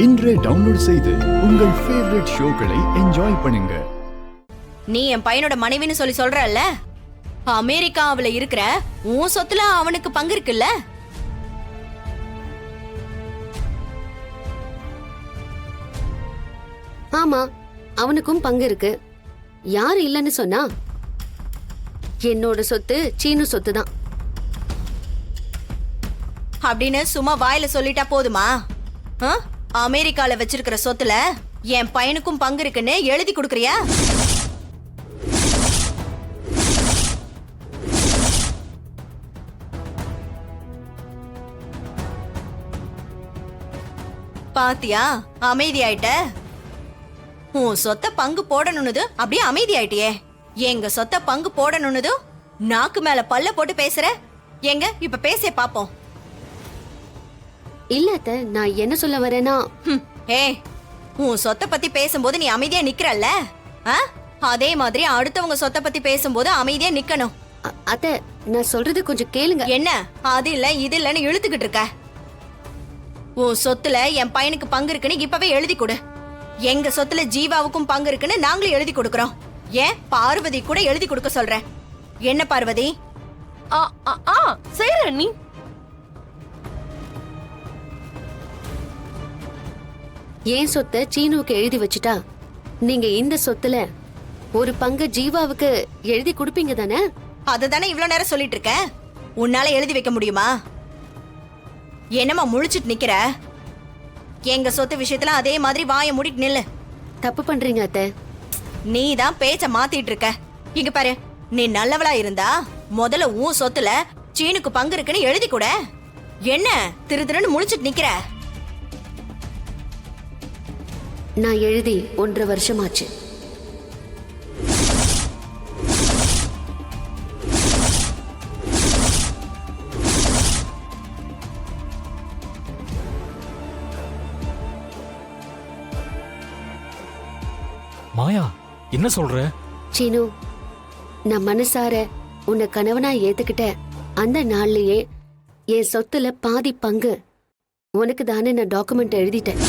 இன்றே டவுன்லோட் செய்து உங்கள் ஃபேவரட் ஷோக்களை என்ஜாய் பண்ணுங்க. நீ என் பையனோட மனைவின்னு சொல்லி சொல்றல்ல, அமெரிக்காவுல இருக்கிற உன் சொத்துல அவனுக்கு பங்கு இருக்குல்ல? ஆமா, அவனுக்கும் பங்கு இருக்கு. யாரு இல்லன்னு சொன்னா? என்னோட சொத்து சீனு சொத்து தான். அப்படின்னு சும்மா வாயில சொல்லிட்டா போதுமா? அமெரிக்கால வச்சிருக்கிற சொத்துல என் பையனுக்கும் பங்கு இருக்குன்னு எழுதி கொடுக்கறியா? பாத்தியா, அமைதி ஆயிட்ட. உன் சொத்த பங்கு போடணும்னு அப்படியே அமைதி ஆயிட்டியே. எங்க சொத்த பங்கு போடணும்னு நாக்கு மேல பல்ல போட்டு பேசுற. எங்க இப்ப பேச பாப்போம். இல்ல அத்த, நான் என்ன சொல்ல வரேன்னா, உன் சொத்த பத்தி பேசும்போது நீ அமைதியா நிக்கிறல்ல, அதே மாதிரி அடுத்தவங்க சொத்த பத்தி பேசும்போது அமைதியா நிக்கணும். அத்த, நான் சொல்றது கொஞ்சம் கேளுங்க. என்ன அது இல்ல இது இல்லன்னு இழுத்துக்கிட்டு இருக்க? உன் சொத்துல என் பையனுக்கு பங்கு இருக்குன்னு இப்பவே எழுதி கொடு. எங்க சொத்துல ஜீவாவுக்கும் பங்கு இருக்குன்னு நாங்களும் எழுதி கொடுக்கறோம். ஏன் பார்வதி கூட எழுதி கொடுக்க சொல்றேன். என்ன பார்வதி? சரி நீ ஏன் சொத்தை சீனுவுக்கு எழுதி வச்சுட்டா நீங்க இந்த சொத்துல ஒரு பங்கு ஜீவாவுக்கு எழுதி கொடுப்பீங்க தானே? அதுதானே இவ்வளவு நேரம் சொல்லிட்டு இருக்க. உன்னால எழுதி வைக்க முடியுமா? என்னமா முழிச்சிட்டு நிக்கிற? எங்க சொத்து விஷயத்துல அதே மாதிரி வாய மூடிட்டு நில்லு. தப்பு பண்றீங்க அத்தை. நீ தான் பேச்ச மாத்திட்டு இருக்க. இங்க பாரு, நீ நல்லவளா இருந்தா முதல்ல உன் சொத்துல சீனுக்கு பங்கு இருக்குன்னு எழுதி கூட. என்ன திரு திருன்னு முழிச்சிட்டு நிக்கிற? நான் எழுதி 1.5 வருஷமாச்சு. மாயா, என்ன சொல்ற? சீனு, நான் மனசார உன்னை கணவனா ஏத்துக்கிட்ட அந்த நாள்லயே என் சொத்துல பாதி பங்கு உனக்கு தானே நான் டாக்குமெண்ட் எழுதிட்டேன்.